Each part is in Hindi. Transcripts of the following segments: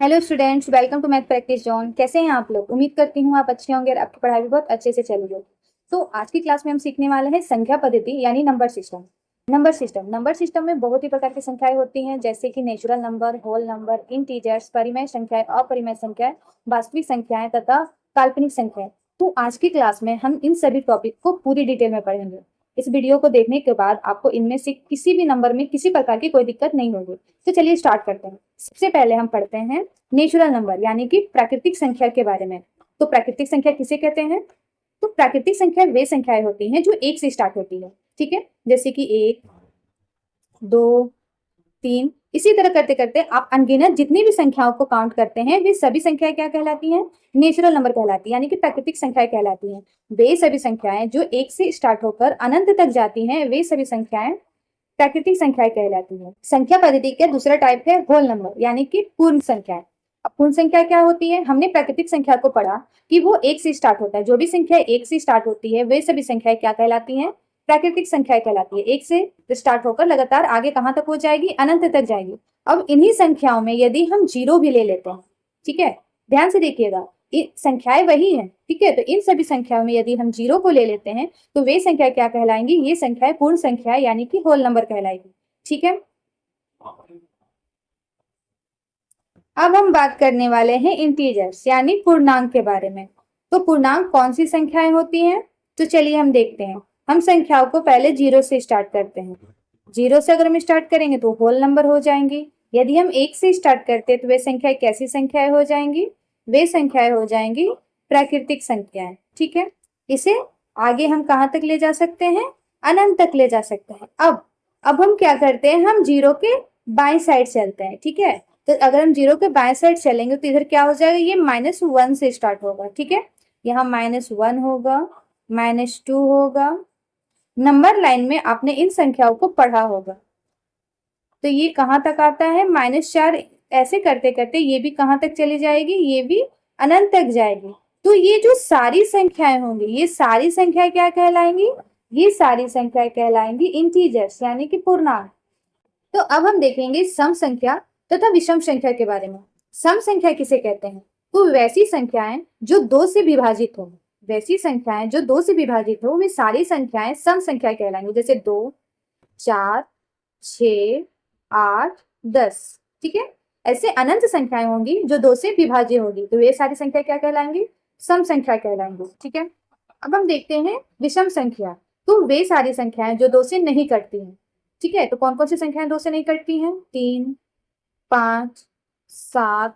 Hello students, welcome to math practice zone. कैसे हैं आप लोग? उम्मीद करती हूँ आप अच्छे होंगे और आपकी पढ़ाई भी बहुत अच्छे से चल रही हो। तो आज की क्लास में हम सीखने वाले हैं संख्या पद्धति यानी नंबर सिस्टम। नंबर सिस्टम में बहुत ही प्रकार की संख्याएं होती हैं, जैसे कि natural number, whole number, integers, परिमेय संख्याएं, अपरिमेय संख्याएं, वास्तविक संख्याएं तथा काल्पनिक संख्याएं। तो आज की क्लास में हम इन सभी टॉपिक को पूरी डिटेल में पढ़ेंगे। इस वीडियो को देखने के बाद आपको इनमें से किसी भी नंबर में किसी प्रकार की कोई दिक्कत नहीं होगी। तो चलिए स्टार्ट करते हैं। सबसे पहले हम पढ़ते हैं नेचुरल नंबर यानी कि प्राकृतिक संख्या के बारे में। तो प्राकृतिक संख्या किसे कहते हैं? तो प्राकृतिक संख्या वे संख्याएं होती हैं जो एक से स्टार्ट होती है। ठीक है, जैसे कि एक, दो, तीन, इसी तरह करते करते आप अनगिनत जितनी भी संख्याओं को काउंट करते हैं वे सभी संख्याएं क्या कहलाती हैं? नेचुरल नंबर कहलाती है, यानी कि प्राकृतिक संख्याएं कहलाती हैं। वे सभी संख्याएं जो एक से स्टार्ट होकर अनंत तक जाती हैं वे सभी संख्याएं प्राकृतिक संख्याएं कहलाती है। संख्या पद्धति का दूसरा टाइप है होल नंबर यानी कि पूर्ण संख्याएं। अब पूर्ण संख्या क्या होती है? हमने प्राकृतिक संख्या को पढ़ा कि वो एक से स्टार्ट होता है। जो भी संख्या एक से स्टार्ट होती है वे सभी संख्याएं क्या कहलाती हैं? प्राकृतिक संख्याएं कहलाती है। एक से स्टार्ट होकर लगातार आगे कहां तक हो जाएगी? अनंत तक जाएगी। अब इन्हीं संख्याओं में यदि हम जीरो भी ले लेते हैं, ठीक है, ध्यान से देखिएगा, संख्याएं वही है, ठीक है, तो इन सभी संख्याओं में यदि हम जीरो को ले लेते हैं तो वे संख्या क्या कहलाएंगी? ये संख्याएं पूर्ण संख्या यानी कि होल नंबर कहलाएगी। ठीक है, अब हम बात करने वाले हैं इंटीजर्स यानी पूर्णांक के बारे में। तो पूर्णांक कौन सी संख्याएं होती हैं? तो चलिए हम देखते हैं। हम संख्याओं को पहले जीरो से स्टार्ट करते हैं। जीरो से अगर हम स्टार्ट करेंगे तो होल नंबर हो जाएंगी। यदि हम एक से स्टार्ट करते हैं तो वे संख्याएं कैसी संख्याएं हो जाएंगी? वे संख्याएं हो जाएंगी प्राकृतिक संख्याएं। ठीक है, इसे आगे हम कहाँ तक ले जा सकते हैं? अनंत तक ले जा सकते हैं। अब हम क्या करते हैं? हम जीरो के बाएं साइड चलते हैं। ठीक है, तो अगर हम जीरो के बाएं साइड चलेंगे तो इधर क्या हो जाएगा? ये -1 से स्टार्ट होगा। ठीक है, यहाँ -1 होगा, -2 होगा। नंबर लाइन में आपने इन संख्याओं को पढ़ा होगा। तो ये कहाँ तक आता है? -4। ऐसे करते करते ये भी कहाँ तक चली जाएगी? ये भी अनंत तक जाएगी। तो ये जो सारी संख्याएं होंगी ये सारी संख्याएं क्या कहलाएंगी? ये सारी संख्याएं कहलाएंगी इंटीजर्स यानी कि पूर्णांक। तो अब हम देखेंगे सम संख्या तथा विषम संख्या के बारे में। सम संख्या किसे कहते हैं? तो वैसी संख्याएं जो दो से विभाजित हो। वैसी संख्याएं जो दो से विभाजित हो वे सारी संख्याएं सम संख्या कहलाएंगी। जैसे 2, 4, 6, 8, 10। ठीक है, ऐसे अनंत संख्याएं होंगी जो दो से विभाज्य होगी तो वे सारी संख्या क्या कहलाएंगी? सम संख्या कहलाएंगी। ठीक है, अब हम देखते हैं विषम संख्या। तो वे सारी संख्याएं जो दो से नहीं कटती हैं। ठीक है, तो कौन कौन सी संख्याएं दो से नहीं कटती हैं? 3, 5, 7,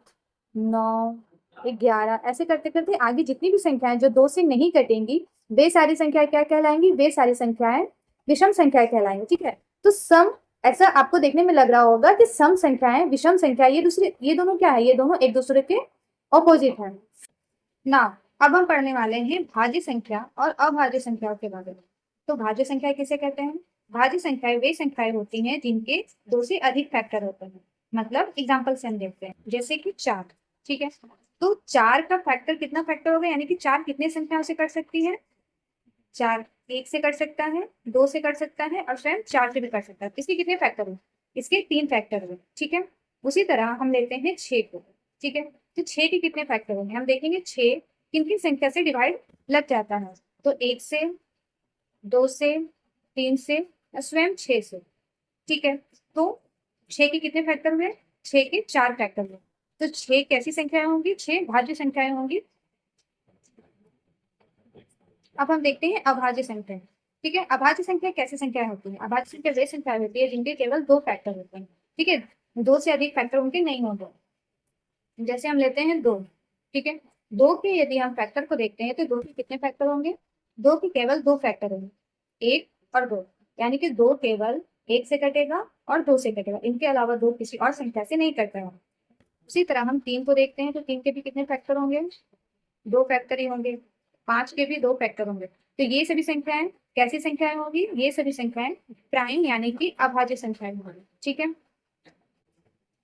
9, 11। ऐसे करते करते आगे जितनी भी संख्याएं जो दो से नहीं कटेंगी वे सारी संख्याएं क्या कहलाएंगी? वे सारी संख्याएं विषम संख्याएं कहलाएंगी। ठीक है, तो सम, ऐसा आपको देखने में लग रहा होगा कि सम संख्याएं, विषम संख्या, ये दोनों क्या है? ये दोनों एक दूसरे के ऑपोजिट है ना। अब हम पढ़ने वाले हैं भाज्य संख्या और अभाज्य संख्याओं के बारे में। तो भाज्य संख्या किसे कहते हैं? भाज्य संख्याएं वे संख्याएं होती हैं जिनके दो से अधिक फैक्टर होते हैं। मतलब एग्जांपल से हम देखते हैं, जैसे कि 4। ठीक है, तो 4 का फैक्टर कितना फैक्टर होगा? यानी कि 4 कितने संख्याओं से कट सकती है? 4 1 से कट सकता है, 2 से कट सकता है और स्वयं 4 से भी कट सकता है। इसके कितने फैक्टर हुए? इसके 3 फैक्टर हुए। ठीक है, उसी तरह हम लेते हैं 6 को। ठीक है, तो 6 के कितने फैक्टर होंगे? हम देखेंगे 6 किन किन संख्या से डिवाइड लग जाता है। तो 1 से, 2 से, 3 से और स्वयं 6 से। ठीक है, तो 6 के कितने फैक्टर हुए? 6 के 4 फैक्टर हुए। तो 6 कैसी संख्याएं होंगी? 6 भाज्य संख्याएं होंगी। अब हम देखते हैं अभाज्य संख्या। ठीक है, अभाज्य संख्या कैसी संख्या होती है? अभाज्य संख्या वे संख्या होती है जिनके केवल 2 फैक्टर होते हैं। ठीक है, 2 से अधिक फैक्टर उनके नहीं होंगे। जैसे हम लेते हैं 2। ठीक है, 2 के यदि हम फैक्टर को देखते हैं तो 2 के कितने फैक्टर होंगे? 2 के केवल 2 फैक्टर होंगे, 1 और 2। यानी कि 2 केवल 1 से कटेगा और 2 से कटेगा, इनके अलावा 2 किसी और संख्या से नहीं कटता है। उसी तरह हम 3 को देखते हैं तो 3 के भी कितने फैक्टर होंगे? 2 फैक्टर ही होंगे। 5 के भी 2 फैक्टर होंगे। तो ये सभी संख्याएं कैसी संख्याएं होंगी? ये सभी संख्याएं प्राइम यानी कि अभाज्य संख्याएं होंगी। ठीक है,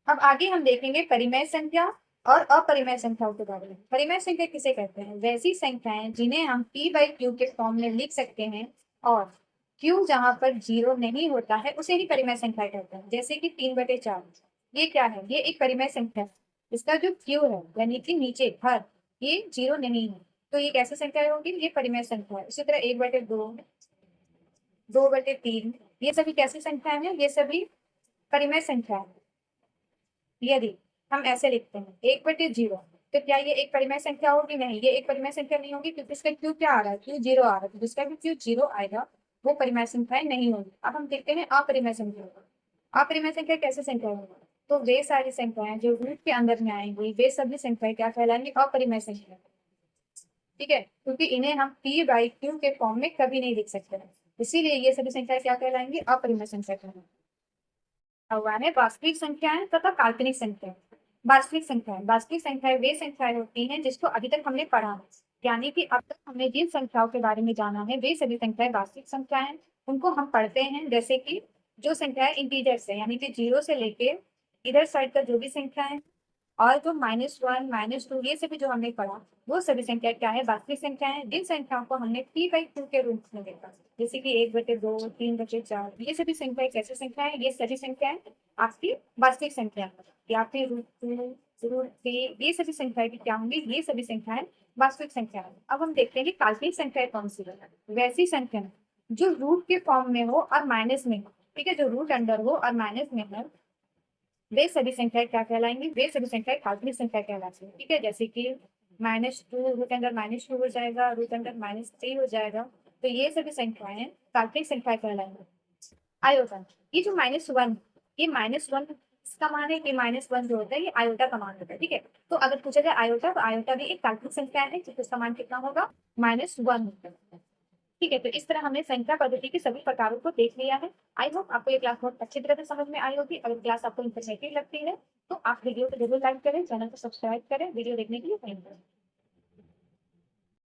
अब आगे हम देखेंगे परिमेय संख्या और अपरिमेय संख्याओं के बारे में। परिमेय संख्या किसे कहते हैं? वैसी संख्याएं जिन्हें हम p/q के फॉर्म में लिख सकते हैं और q जहां पर 0 नहीं होता है उसे ही परिमेय संख्या कहते हैं। जैसे कि 3/4, ये क्या है? ये एक परिमेय संख्या है। इसका जो क्यू है यानी कि नीचे हर, ये 0 नहीं है, तो ये कैसे संख्या होगी, ये परिमेय संख्या है। इसी तरह 1/2, 2/3, ये सभी कैसी संख्याएं हैं, ये सभी परिमेय संख्या है। यदि हम ऐसे लिखते हैं 1/0, तो क्या ये एक परिमेय संख्या होगी, नहीं, ये एक परिमेय संख्या नहीं होगी, क्योंकि इसका क्यू क्या आ रहा है, क्यू 0 आ रहा है, तो जिसका भी क्यू 0 आएगा वो परिमेय संख्याएं नहीं होगी। अब हम देखते हैं अपरिमेय संख्या। अपरिमेय संख्या कैसे संख्या होगी, तो वे सारी संख्याएं जो रूट के अंदर में आएंगी वे सभी संख्याएं क्या कहलाएंगी, अपरिमेय संख्या। ठीक है, क्योंकि इन्हें हम p/q के फॉर्म में कभी नहीं लिख सकते, इसीलिए ये सभी संख्याएं क्या कहलाएंगी, अपरिमेय संख्या कहलाएंगी। हुआ है वास्तविक संख्याएं तथा काल्पनिक संख्याएं। वास्तविक संख्याएं वे संख्याएं होती हैं जिसको अभी तक हमने पढ़ा है, यानी कि अब तक हमने जिन संख्याओं के बारे में जाना है वे सभी संख्याएं वास्तविक संख्याएं, उनको हम पढ़ते हैं। जैसे कि जो संख्याएं इंटीजर्स है, यानी कि 0 से लेके इधर साइड का जो भी संख्या है, और जो -1, -2, ये सभी जो हमने पढ़ा वो सभी संख्या क्या है, वास्तविक संख्या है। जिन संख्याओं को हमने p/q के रूप में देखा, जैसे कि 1/2, 3/4, ये सभी संख्याएं कैसे संख्या है, ये सभी संख्याएं आपकी वास्तविक संख्या है। या फिर √2, √3, ये सभी संख्याएं भी क्या होंगी, ये सभी संख्याएं वास्तविक संख्या है। अब हम देखते हैं कि काल्पनिक संख्याएं कौन सी है। वैसी संख्या जो रूट के फॉर्म में हो और माइनस में हो, ठीक है, जो रूट अंडर हो और माइनस में हो, वे सभी संख्याएं क्या कहलाएंगी, वे सभी संख्याएं काल्पनिक संख्या कहलाती है। ठीक है, जैसे कि -2 रूट अंडर -2 हो जाएगा, रूट अंडर -3 हो जाएगा, तो ये सभी संख्याएं काल्पनिक संख्या कहलाएंगी। आयोटा, ये जो -1, ये -1 इसका मान है कि -1 जो होता है ये आयोटा का मान होता है। ठीक है, तो अगर पूछा जाए आयोटा, तो आयोटा भी एक काल्पनिक संख्या है जिसका मान कितना होगा, -1 होता है। ठीक है, तो इस तरह हमने संख्या पद्धति के सभी प्रकारों को देख लिया है। आई होप आपको ये क्लास बहुत अच्छी तरह से समझ में आई होगी। अगर क्लास आपको इंफॉर्मेटिव लगती है तो आप वीडियो को जरूर लाइक करें, चैनल को सब्सक्राइब करें। वीडियो देखने के लिए थैंक यू।